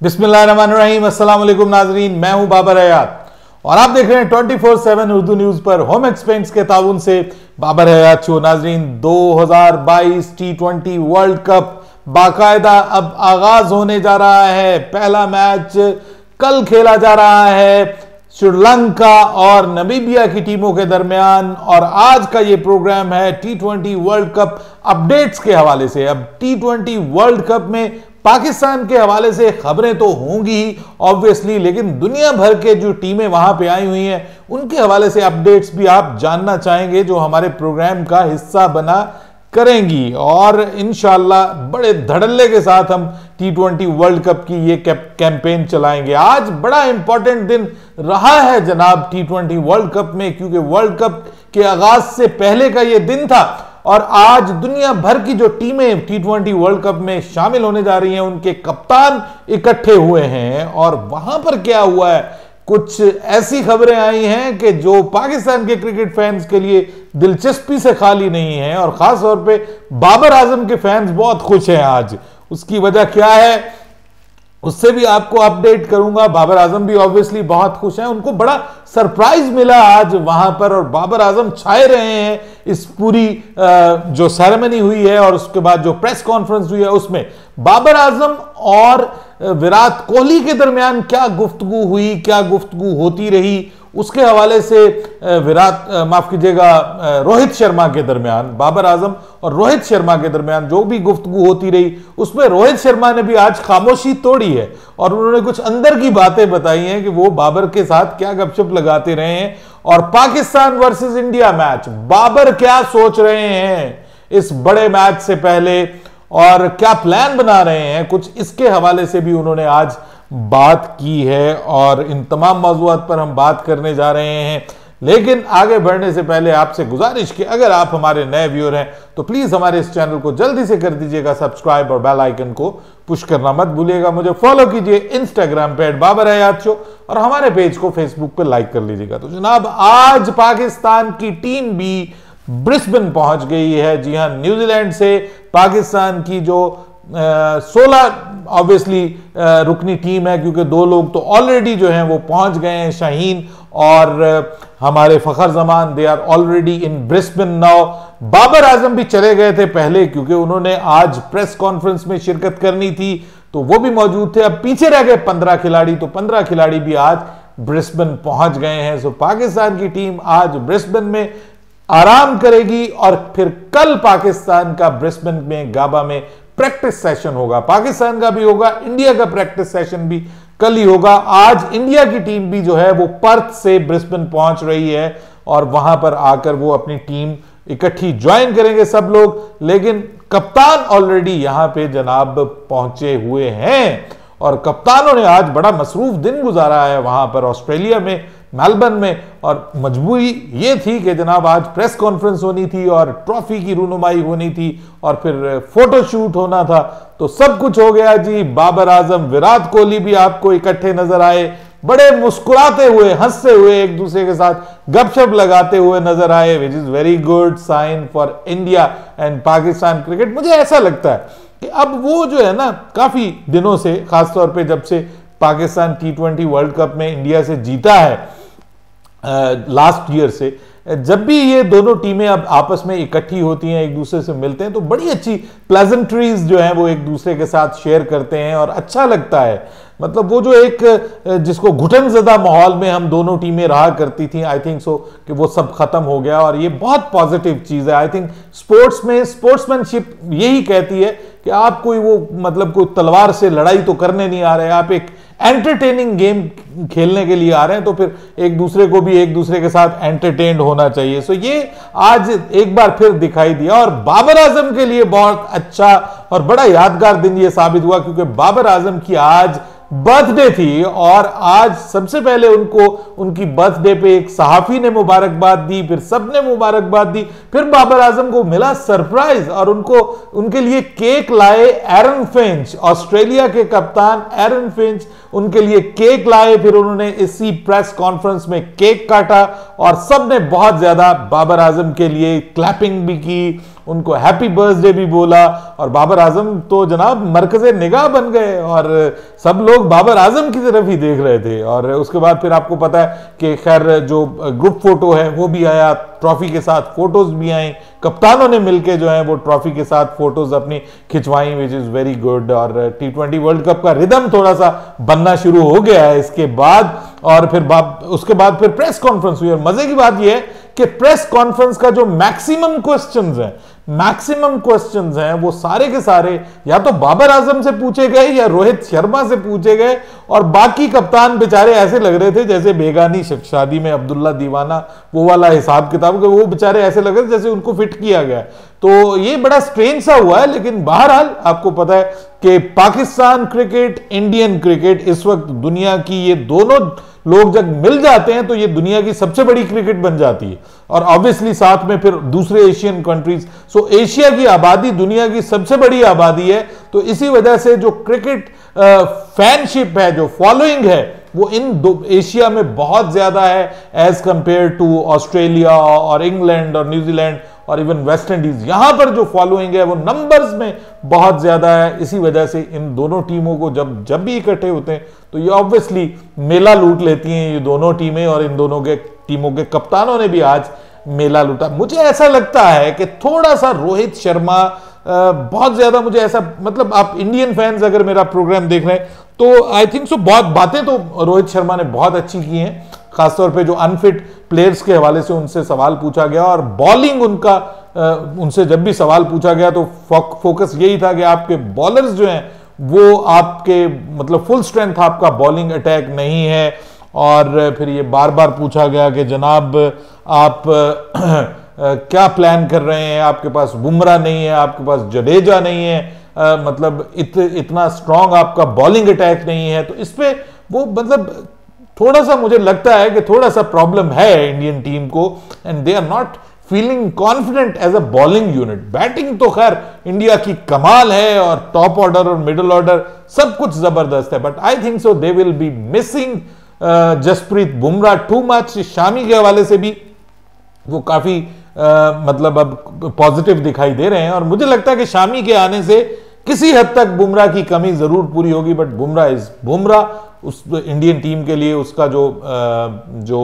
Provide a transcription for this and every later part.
बिस्मिल्लाहिर्रहमानिर्रहीम, अस्सलाम वालेकुम नाजरीन, मैं हूं बाबर हयात और आप देख रहे हैं 24/7 उर्दू न्यूज पर होम एक्सपेंस के ताउन से बाबर हयात शो। नाजरीन, 2022 T20 वर्ल्ड कप बाकायदा अब आगाज होने जा रहा है। पहला मैच कल खेला जा रहा है श्रीलंका और नामीबिया की टीमों के दरमियान और आज का ये प्रोग्राम है T20 वर्ल्ड कप अपडेट्स के हवाले से। अब T20 वर्ल्ड कप में पाकिस्तान के हवाले से खबरें तो होंगी ही ऑब्वियसली, लेकिन दुनिया भर के जो टीमें वहां पे आई हुई हैं उनके हवाले से अपडेट्स भी आप जानना चाहेंगे जो हमारे प्रोग्राम का हिस्सा बना करेंगी। और इंशाल्लाह बड़े धड़ल्ले के साथ हम T20 वर्ल्ड कप की ये कैंपेन चलाएंगे। आज बड़ा इंपॉर्टेंट दिन रहा है जनाब T20 वर्ल्ड कप में, क्योंकि वर्ल्ड कप के आगाज से पहले का ये दिन था और आज दुनिया भर की जो टीमें T20 वर्ल्ड कप में शामिल होने जा रही हैं उनके कप्तान इकट्ठे हुए हैं। और वहां पर क्या हुआ है, कुछ ऐसी खबरें आई हैं कि जो पाकिस्तान के क्रिकेट फैंस के लिए दिलचस्पी से खाली नहीं है और खास तौर पे बाबर आजम के फैंस बहुत खुश हैं आज। उसकी वजह क्या है उससे भी आपको अपडेट करूंगा। बाबर आजम भी ऑब्वियसली बहुत खुश हैं, उनको बड़ा सरप्राइज मिला आज वहां पर और बाबर आजम छाए रहे हैं इस पूरी जो सेरेमनी हुई है और उसके बाद जो प्रेस कॉन्फ्रेंस हुई है उसमें बाबर आजम और विराट कोहली के दरमियान क्या गुफ्तगू हुई, क्या गुफ्तगू होती रही, उसके हवाले से रोहित शर्मा के दरमियान, बाबर आजम और रोहित शर्मा के दरमियान जो भी गुफ्तगू होती रही उसमें रोहित शर्मा ने भी आज खामोशी तोड़ी है और उन्होंने कुछ अंदर की बातें बताई हैं कि वो बाबर के साथ क्या गपशप लगाते रहे हैं। और Pakistan versus India match, Babar क्या सोच रहे हैं इस बड़े मैच से पहले और क्या प्लान बना रहे हैं, कुछ इसके हवाले से भी उन्होंने आज बात की है और इन तमाम मौज़ूआत पर हम बात करने जा रहे हैं। लेकिन आगे बढ़ने से पहले आपसे गुजारिश कि अगर आप हमारे नए व्यूअर हैं तो प्लीज हमारे इस चैनल को जल्दी से कर दीजिएगा सब्सक्राइब और बेल आइकन को पुश करना मत भूलिएगा। मुझे फॉलो कीजिए इंस्टाग्राम पे @बाबर हयात शो और हमारे पेज को फेसबुक पे लाइक कर लीजिएगा। तो जनाब, आज पाकिस्तान की टीम भी ब्रिस्बेन पहुंच गई है। जी हां, न्यूजीलैंड से पाकिस्तान की जो 16 ऑब्वियसली रुकनी टीम है, क्योंकि 2 लोग तो ऑलरेडी जो हैं वो पहुंच गए हैं, शाहीन और हमारे Fakhar Zaman, they are already in Brisbane now. Babar Azam भी चले गए थे पहले क्योंकि उन्होंने आज प्रेस कॉन्फ्रेंस में शिरकत करनी थी तो वो भी मौजूद थे। अब पीछे रह गए 15 खिलाड़ी, तो 15 खिलाड़ी भी आज ब्रिस्बेन पहुंच गए हैं। सो पाकिस्तान की टीम आज ब्रिस्बेन में आराम करेगी और फिर कल पाकिस्तान का ब्रिस्बेन में गाबा में प्रैक्टिस सेशन होगा। पाकिस्तान का भी होगा, इंडिया का प्रैक्टिस सेशन भी कल ही होगा। आज इंडिया की टीम भी जो है वो पर्थ से ब्रिस्बेन पहुंच रही है और वहां पर आकर वो अपनी टीम इकट्ठी ज्वाइन करेंगे सब लोग। लेकिन कप्तान ऑलरेडी यहां पे जनाब पहुंचे हुए हैं और कप्तानों ने आज बड़ा मसरूफ दिन गुजारा है वहां पर ऑस्ट्रेलिया में, मेलबर्न में। और मजबूरी ये थी कि जनाब आज प्रेस कॉन्फ्रेंस होनी थी और ट्रॉफी की रूनुमाई होनी थी और फिर फोटो शूट होना था, तो सब कुछ हो गया जी। बाबर आजम, विराट कोहली भी आपको इकट्ठे नजर आए, बड़े मुस्कुराते हुए, हंसते हुए, एक दूसरे के साथ गपशप लगाते हुए नजर आए, which is very good sign for India and Pakistan cricket. मुझे ऐसा लगता है कि अब वो जो है ना, काफी दिनों से, खासतौर पे जब से पाकिस्तान T20 वर्ल्ड कप में इंडिया से जीता है लास्ट ईयर से, जब भी ये दोनों टीमें अब आपस में इकट्ठी होती हैं, एक दूसरे से मिलते हैं, तो बड़ी अच्छी प्लेजेंट्रीज जो हैं वो एक दूसरे के साथ शेयर करते हैं और अच्छा लगता है। मतलब वो जो एक जिसको घुटनज़दा माहौल में हम दोनों टीमें रहा करती थी, आई थिंक सो कि वो सब खत्म हो गया और ये बहुत पॉजिटिव चीज़ है। आई थिंक स्पोर्ट्स में स्पोर्ट्समैनशिप यही कहती है कि आप कोई वो मतलब कोई तलवार से लड़ाई तो करने नहीं आ रहे, आप एक एंटरटेनिंग गेम खेलने के लिए आ रहे हैं, तो फिर एक दूसरे को भी एक दूसरे के साथ एंटरटेन्ड होना चाहिए। सो ये आज एक बार फिर दिखाई दिया और बाबर आजम के लिए बहुत अच्छा और बड़ा यादगार दिन ये साबित हुआ, क्योंकि बाबर आजम की आज बर्थडे थी और आज सबसे पहले उनको उनकी बर्थडे पे एक सहाफी ने मुबारकबाद दी, फिर सबने मुबारकबाद दी, फिर बाबर आजम को मिला सरप्राइज और उनके लिए केक लाए एरन फिंच, ऑस्ट्रेलिया के कप्तान एरन फिंच। उनके लिए केक लाए, फिर उन्होंने इसी प्रेस कॉन्फ्रेंस में केक काटा और सबने बहुत ज्यादा बाबर आजम के लिए क्लैपिंग भी की, उनको हैप्पी बर्थडे भी बोला। और बाबर आजम तो जनाब मरकज़े निगाह बन गए और सब लोग बाबर आजम की तरफ ही देख रहे थे। और उसके बाद फिर आपको पता है कि खैर जो ग्रुप फोटो है वो भी आया, ट्रॉफी के साथ फोटोज भी आई, कप्तानों ने मिलकर जो है वो ट्रॉफी के साथ फोटोज अपनी खिंचवाई, विच इज वेरी गुड। और T20 वर्ल्ड कप का रिदम थोड़ा सा बनना शुरू हो गया है इसके बाद। और फिर उसके बाद फिर प्रेस कॉन्फ्रेंस हुई और मजे की बात यह है कि प्रेस कॉन्फ्रेंस का जो मैक्सिमम क्वेश्चंस हैं वो सारे के सारे या तो बाबर आजम से पूछे गए या रोहित शर्मा से पूछे गए। और बाकी कप्तान बेचारे ऐसे लग रहे थे जैसे बेगानी शादी में अब्दुल्ला दीवाना, वो वाला हिसाब किताब, वो बेचारे ऐसे लग रहे थे जैसे उनको फिट किया गया। तो ये बड़ा स्ट्रेंज सा हुआ है। लेकिन बहरहाल आपको पता है कि पाकिस्तान क्रिकेट, इंडियन क्रिकेट इस वक्त दुनिया की, ये दोनों लोग जब मिल जाते हैं तो ये दुनिया की सबसे बड़ी क्रिकेट बन जाती है। और ऑब्वियसली साथ में फिर दूसरे एशियन कंट्रीज, सो एशिया की आबादी दुनिया की सबसे बड़ी आबादी है। तो इसी वजह से जो क्रिकेट फैनशिप है, जो फॉलोइंग है, वो इन दो एशिया में बहुत ज्यादा है एज कंपेयर टू ऑस्ट्रेलिया और इंग्लैंड और न्यूजीलैंड और इवन वेस्ट इंडीज। यहां पर जो फॉलोइंग है वो नंबर्स में बहुत ज्यादा है। इसी वजह से इन दोनों टीमों को जब भी इकट्ठे होते हैं तो ये ऑब्वियसली मेला लूट लेती हैं ये दोनों टीमें। और इन दोनों के टीमों के कप्तानों ने भी आज मेला लूटा। मुझे ऐसा लगता है कि थोड़ा सा रोहित शर्मा बहुत ज्यादा, मुझे ऐसा, मतलब आप इंडियन फैंस अगर मेरा प्रोग्राम देख रहे हैं तो आई थिंक सो बहुत बातें तो रोहित शर्मा ने बहुत अच्छी की हैं। खासतौर पे जो अनफिट प्लेयर्स के हवाले से उनसे सवाल पूछा गया और बॉलिंग उनका, उनसे जब भी सवाल पूछा गया तो फोकस यही था कि आपके बॉलर्स जो हैं वो आपके, मतलब फुल स्ट्रेंथ आपका बॉलिंग अटैक नहीं है। और फिर ये बार बार पूछा गया कि जनाब आप क्या प्लान कर रहे हैं, आपके पास बुमराह नहीं है, आपके पास जडेजा नहीं है, मतलब इतना स्ट्रांग आपका बॉलिंग अटैक नहीं है। तो इस पे वो मतलब थोड़ा सा मुझे लगता है कि थोड़ा सा प्रॉब्लम है इंडियन टीम को, and they are not feeling confident as a bowling unit. Batting तो खैर इंडिया की कमाल है और टॉप ऑर्डर और मिडिल ऑर्डर सब कुछ जबरदस्त है, but I think so they will be missing Jasprit Bumrah too much. Shami के हवाले से भी वो काफी मतलब अब पॉजिटिव दिखाई दे रहे हैं और मुझे लगता है कि शामी के आने से किसी हद तक बुमराह की कमी जरूर पूरी होगी। बट बुमराह उस इंडियन टीम के लिए उसका जो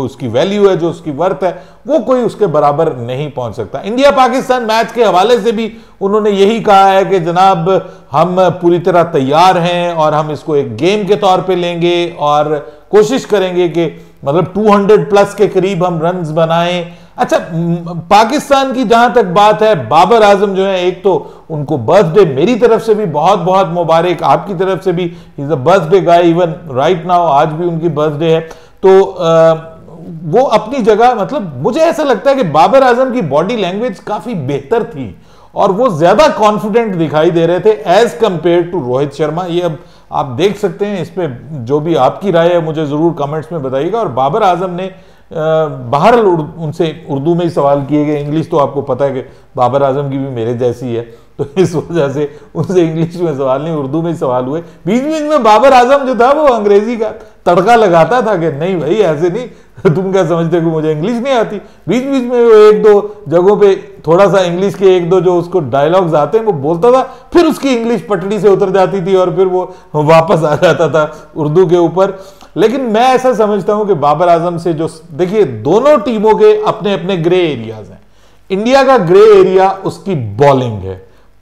उसकी वैल्यू है, जो उसकी वर्थ है, वो कोई उसके बराबर नहीं पहुंच सकता। इंडिया पाकिस्तान मैच के हवाले से भी उन्होंने यही कहा है कि जनाब हम पूरी तरह तैयार हैं और हम इसको एक गेम के तौर पे लेंगे और कोशिश करेंगे कि मतलब 200 प्लस के करीब हम रन्स बनाएं। अच्छा, पाकिस्तान की जहां तक बात है, बाबर आजम जो है, एक तो उनको बर्थडे मेरी तरफ से भी बहुत बहुत मुबारक, आपकी तरफ से भी, is a birthday guy even right now, आज भी उनकी बर्थडे है। तो वो अपनी जगह, मतलब मुझे ऐसा लगता है कि बाबर आजम की बॉडी लैंग्वेज काफी बेहतर थी और वो ज्यादा कॉन्फिडेंट दिखाई दे रहे थे as compared to Rohit Sharma. ये अब आप देख सकते हैं, इस पे जो भी आपकी राय है मुझे जरूर कमेंट्स में बताइएगा। और बाबर आजम ने बहरहाल उनसे उर्दू में ही सवाल किए गए। इंग्लिश तो आपको पता है कि बाबर आजम की भी मेरे जैसी है, तो इस वजह से उनसे इंग्लिश में सवाल नहीं, उर्दू में ही सवाल हुए। बीच बीच में बाबर आजम जो था वो अंग्रेजी का तड़का लगाता था कि नहीं भाई ऐसे नहीं, तुम क्या समझते हो कि मुझे इंग्लिश नहीं आती। बीच बीच में वो एक दो जगहों पे थोड़ा सा इंग्लिश के एक दो जो उसको डायलॉग्स आते हैं वो बोलता था, फिर उसकी इंग्लिश पटड़ी से उतर जाती थी और फिर वो वापस आ जाता था उर्दू के ऊपर। लेकिन मैं ऐसा समझता हूं कि बाबर आजम से जो, देखिए दोनों टीमों के अपने अपने ग्रे एरियाज हैं। इंडिया का ग्रे एरिया उसकी बॉलिंग है,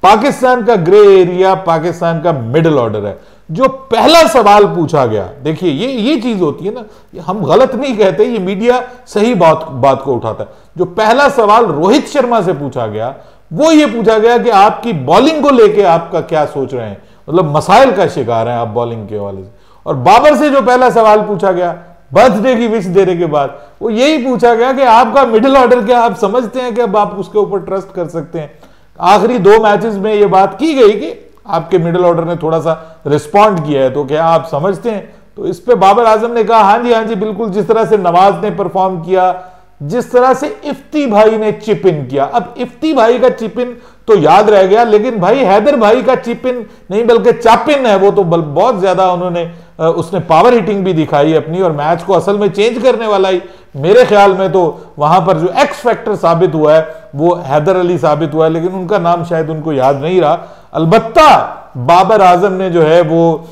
पाकिस्तान का ग्रे एरिया पाकिस्तान का मिडिल ऑर्डर है। जो पहला सवाल पूछा गया, देखिए ये चीज होती है ना, हम गलत नहीं कहते, ये मीडिया सही बात को उठाता है। जो पहला सवाल रोहित शर्मा से पूछा गया वो ये पूछा गया कि आपकी बॉलिंग को लेके आपका क्या सोच रहे हैं, मतलब मसाइल का शिकार हैं आप बॉलिंग के हवाले से। और बाबर से जो पहला सवाल पूछा गया बर्थडे की विश देने के बाद, वो यही पूछा गया कि आपका मिडिल ऑर्डर क्या, आप समझते हैं कि अब आप उसके ऊपर ट्रस्ट कर सकते हैं। आखिरी 2 मैचेस में ये बात की गई कि आपके मिडिल ऑर्डर ने थोड़ा सा रिस्पॉन्ड किया है, तो क्या आप समझते हैं? तो इस पे बाबर आजम ने कहा हाँ जी बिल्कुल, जिस तरह से नवाज ने परफॉर्म किया, जिस तरह से इफ्ती भाई ने चिप इन किया। अब इफ्ती भाई का चिप इन तो याद रह गया, लेकिन भाई हैदर भाई का चिप इन नहीं बल्कि चाप इन है, वो तो बहुत ज्यादा उसने पावर हिटिंग भी दिखाई अपनी, और मैच को असल में चेंज करने वाला ही मेरे ख्याल में तो वहां पर जो एक्स फैक्टर साबित हुआ है वो हैदर अली साबित हुआ है, लेकिन उनका नाम शायद उनको याद नहीं रहा। अलबत्ता बाबर आजम ने जो है वो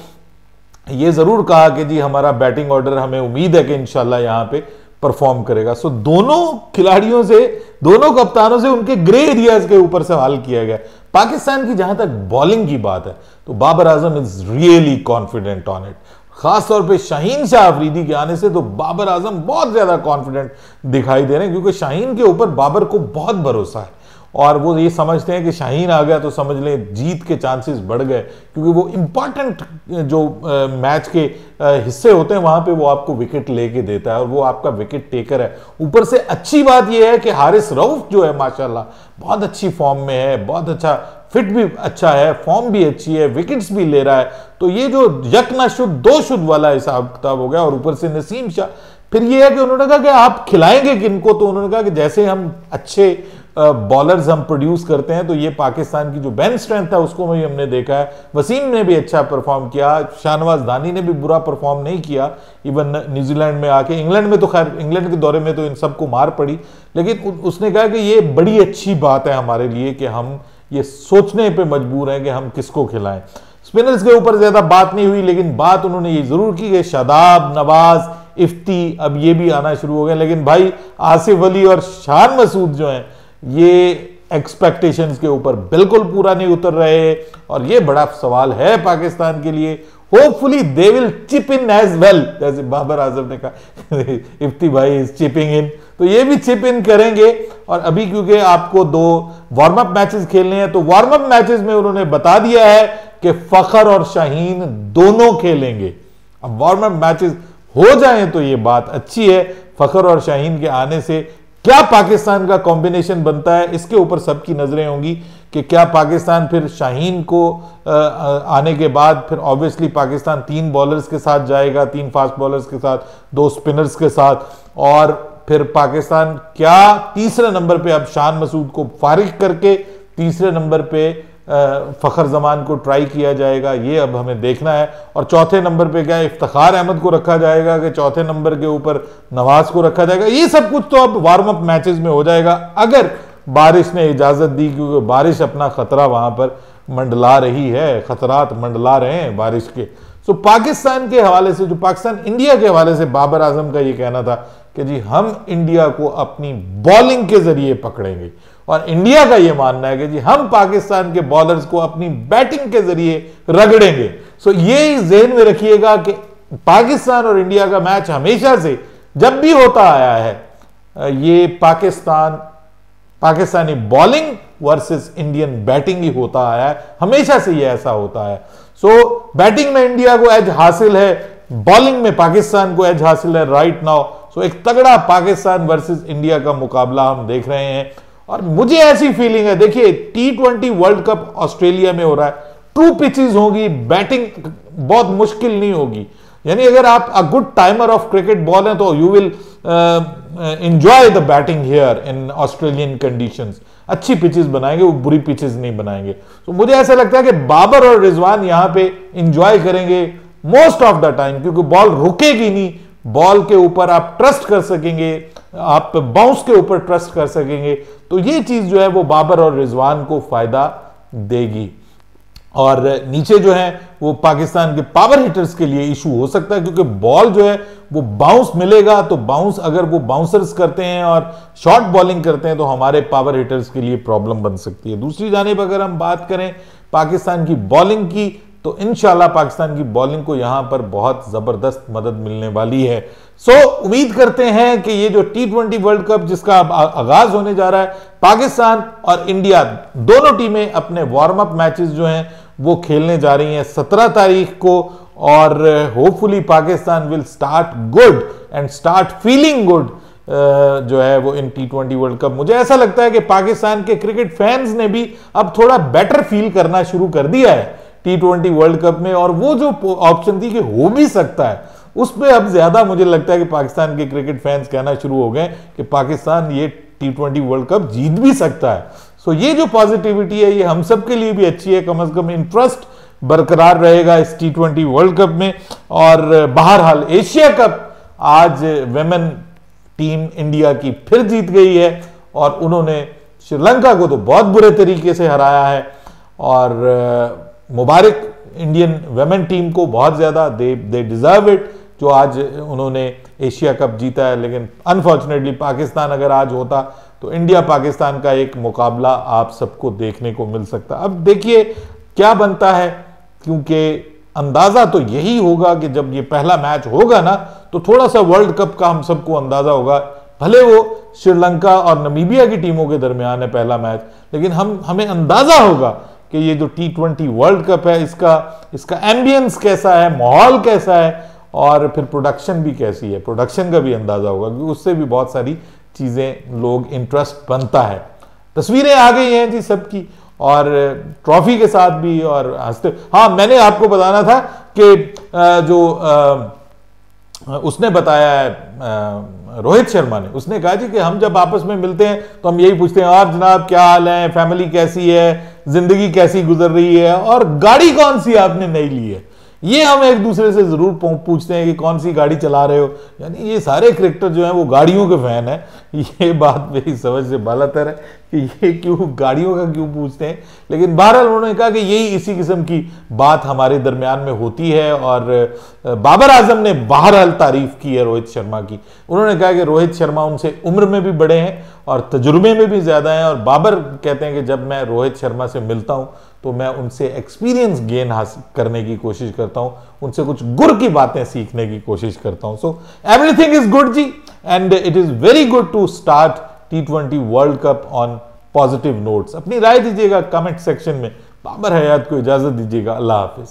ये जरूर कहा कि जी हमारा बैटिंग ऑर्डर, हमें उम्मीद है कि इंशाल्लाह यहां पे परफॉर्म करेगा। सो दोनों खिलाड़ियों से, दोनों कप्तानों से उनके ग्रे एरियाज के ऊपर सवाल किया गया। पाकिस्तान की जहां तक बॉलिंग की बात है तो Babar Azam is really confident on it. खासतौर पे शाहीन शाह अफरीदी के आने से तो बाबर आजम बहुत ज्यादा कॉन्फिडेंट दिखाई दे रहे हैं, क्योंकि शाहीन के ऊपर बाबर को बहुत भरोसा है और वो ये समझते हैं कि शाहीन आ गया तो समझ लें जीत के चांसेस बढ़ गए, क्योंकि वो इंपॉर्टेंट जो मैच के हिस्से होते हैं वहां पे वो आपको विकेट लेके देता है और वो आपका विकेट टेकर है। ऊपर से अच्छी बात ये है कि हारिस रऊफ जो है माशाल्लाह बहुत अच्छी फॉर्म में है, बहुत अच्छा फिट भी अच्छा है, फॉर्म भी अच्छी है, विकेट्स भी ले रहा है। तो ये जो यक ना शुद्ध दो शुद्ध वाला हिसाब किताब हो गया। और ऊपर से नसीम शाह, फिर ये है कि उन्होंने कहा कि आप खिलाएंगे किनको, तो उन्होंने कहा कि जैसे हम अच्छे बॉलर्स हम प्रोड्यूस करते हैं तो ये पाकिस्तान की जो बेंच स्ट्रेंथ है उसको भी हमने देखा है। वसीम ने भी अच्छा परफॉर्म किया, शाहनवाज दानी ने भी बुरा परफॉर्म नहीं किया इवन न्यूजीलैंड में आके। इंग्लैंड में तो खैर इंग्लैंड के दौरे में तो इन सबको मार पड़ी, लेकिन उसने कहा कि ये बड़ी अच्छी बात है हमारे लिए कि हम ये सोचने पे मजबूर हैं कि हम किसको खिलाएं। स्पिनर्स के ऊपर ज्यादा बात नहीं हुई, लेकिन बात उन्होंने ये जरूर की कि शादाब, नवाज, इफ्ती अब ये भी आना शुरू हो गए। लेकिन भाई आसिफ अली और शान मसूद जो हैं ये एक्सपेक्टेशंस के ऊपर बिल्कुल पूरा नहीं उतर रहे और ये बड़ा सवाल है पाकिस्तान के लिए। Hopefully they will chip in as well, जैसे बाबर आजम ने कहा इफ्ती भाई इज चिपिंग इन, तो ये भी चिप इन करेंगे। और अभी क्योंकि आपको 2 वार्म अप मैचेस खेलने हैं तो वार्म अप मैचेस में उन्होंने बता दिया है कि फखर और शाहीन दोनों खेलेंगे। अब वार्म अप मैचेस हो जाएं तो ये बात अच्छी है। फखर और शाहीन के आने से क्या पाकिस्तान का कॉम्बिनेशन बनता है इसके ऊपर सबकी नजरें होंगी कि क्या पाकिस्तान फिर शाहीन को आने के बाद फिर ऑब्वियसली पाकिस्तान 3 बॉलर्स के साथ जाएगा, 3 फास्ट बॉलर्स के साथ, 2 स्पिनर्स के साथ, और फिर पाकिस्तान क्या तीसरे नंबर पे अब शान मसूद को फारिग करके तीसरे नंबर पे फखर जमान को ट्राई किया जाएगा, ये अब हमें देखना है। और चौथे नंबर पे क्या इफ्तिखार अहमद को रखा जाएगा कि चौथे नंबर के ऊपर नवाज को रखा जाएगा, ये सब कुछ तो अब वार्म अप मैचेस में हो जाएगा अगर बारिश ने इजाजत दी, क्योंकि बारिश अपना खतरा वहां पर मंडला रही है, खतरात मंडला रहे हैं बारिश के। सो पाकिस्तान के हवाले से, जो पाकिस्तान इंडिया के हवाले से बाबर आजम का ये कहना था कि जी हम इंडिया को अपनी बॉलिंग के जरिए पकड़ेंगे, और इंडिया का यह मानना है कि जी हम पाकिस्तान के बॉलर्स को अपनी बैटिंग के जरिए रगड़ेंगे। सो ये जहन में रखिएगा कि पाकिस्तान और इंडिया का मैच हमेशा से जब भी होता आया है ये Pakistani bowling versus Indian batting ही होता आया है, हमेशा से ये ऐसा होता है। सो बैटिंग में इंडिया को एज हासिल है, बॉलिंग में पाकिस्तान को एज हासिल है राइट नाउ। सो एक तगड़ा पाकिस्तान वर्सेस इंडिया का मुकाबला हम देख रहे हैं। और मुझे ऐसी फीलिंग है, देखिए T20 वर्ल्ड कप ऑस्ट्रेलिया में हो रहा है, ट्रू पिचेस होगी, बैटिंग बहुत मुश्किल नहीं होगी। यानी अगर आप a good timer of cricket ball हैं तो you will enjoy the batting here in Australian conditions. अच्छी पिचेस बनाएंगे, वो बुरी पिचेस नहीं बनाएंगे। तो मुझे ऐसा लगता है कि बाबर और रिजवान यहां पे एंजॉय करेंगे मोस्ट ऑफ द टाइम, क्योंकि बॉल रुकेगी नहीं, बॉल के ऊपर आप ट्रस्ट कर सकेंगे, आप बाउंस के ऊपर ट्रस्ट कर सकेंगे। तो ये चीज जो है वो बाबर और रिजवान को फायदा देगी। और नीचे जो है वो पाकिस्तान के पावर हिटर्स के लिए इशू हो सकता है, क्योंकि बॉल जो है वो बाउंस मिलेगा, तो बाउंस अगर वो बाउंसर्स करते हैं और शॉर्ट बॉलिंग करते हैं तो हमारे पावर हिटर्स के लिए प्रॉब्लम बन सकती है। दूसरी जानिब अगर हम बात करें पाकिस्तान की बॉलिंग की, तो इंशाल्लाह पाकिस्तान की बॉलिंग को यहां पर बहुत जबरदस्त मदद मिलने वाली है। सो उम्मीद करते हैं कि ये जो T20 वर्ल्ड कप जिसका आगाज होने जा रहा है, पाकिस्तान और इंडिया दोनों टीमें अपने वार्म अप मैचेस जो हैं वो खेलने जा रही हैं 17 तारीख को, और hopefully Pakistan will start good and start feeling good जो है वो इन T20 वर्ल्ड कप। मुझे ऐसा लगता है कि पाकिस्तान के क्रिकेट फैंस ने भी अब थोड़ा बेटर फील करना शुरू कर दिया है T20 वर्ल्ड कप में, और वो जो ऑप्शन थी कि हो भी सकता है उस पर अब ज्यादा मुझे लगता है कि पाकिस्तान के क्रिकेट फैंस कहना शुरू हो गए कि पाकिस्तान ये T20 वर्ल्ड कप जीत भी सकता है। सो ये जो पॉजिटिविटी है ये हम सब के लिए भी अच्छी है, कम से कम इंटरेस्ट बरकरार रहेगा इस T20 वर्ल्ड कप में। और बहरहाल एशिया कप आज वेमेन टीम इंडिया की फिर जीत गई है और उन्होंने श्रीलंका को तो बहुत बुरे तरीके से हराया है। और मुबारक इंडियन वेमेन टीम को बहुत ज्यादा, दे डिजर्व इट, जो आज उन्होंने एशिया कप जीता है। लेकिन अनफॉर्चुनेटली पाकिस्तान अगर आज होता तो इंडिया पाकिस्तान का एक मुकाबला आप सबको देखने को मिल सकता। अब देखिए क्या बनता है, क्योंकि अंदाजा तो यही होगा कि जब ये पहला मैच होगा ना तो थोड़ा सा वर्ल्ड कप का हम सबको अंदाजा होगा। भले वो श्रीलंका और नमीबिया की टीमों के दरमियान है पहला मैच, लेकिन हमें अंदाजा होगा कि ये जो T20 वर्ल्ड कप है इसका एम्बियंस कैसा है, माहौल कैसा है, और फिर प्रोडक्शन भी कैसी है, प्रोडक्शन का भी अंदाजा होगा, क्योंकि उससे भी बहुत सारी चीजें लोग इंटरेस्ट बनता है। तस्वीरें आ गई हैं जी सबकी, और ट्रॉफी के साथ भी, और हंसते। हाँ, मैंने आपको बताना था कि जो उसने बताया है रोहित शर्मा ने, उसने कहा जी कि हम जब आपस में मिलते हैं तो हम यही पूछते हैं, और जनाब क्या हाल है, फैमिली कैसी है, जिंदगी कैसी गुजर रही है, और गाड़ी कौन सी आपने नई ली है। ये हम एक दूसरे से जरूर पूछते हैं कि कौन सी गाड़ी चला रहे हो। यानी ये सारे क्रिकेटर जो हैं वो गाड़ियों के फैन हैं। ये बात मेरी समझ से बालातर है कि ये क्यों गाड़ियों का क्यों पूछते हैं, लेकिन बहरहाल उन्होंने कहा कि यही इसी किस्म की बात हमारे दरमियान में होती है। और बाबर आजम ने बहरहाल तारीफ की है रोहित शर्मा की। उन्होंने कहा कि रोहित शर्मा उनसे उम्र में भी बड़े हैं और तजुर्बे में भी ज्यादा हैं। और बाबर कहते हैं कि जब मैं रोहित शर्मा से मिलता हूं तो मैं उनसे एक्सपीरियंस गेन हासिल करने की कोशिश करता हूं, उनसे कुछ गुर की बातें सीखने की कोशिश करता हूं। सो एवरीथिंग इज गुड जी, and it is very good to start T20 world cup on positive notes. अपनी राय दीजिएगा कमेंट सेक्शन में। बाबर हयात को इजाजत दीजिएगा। अल्लाह हाफिज।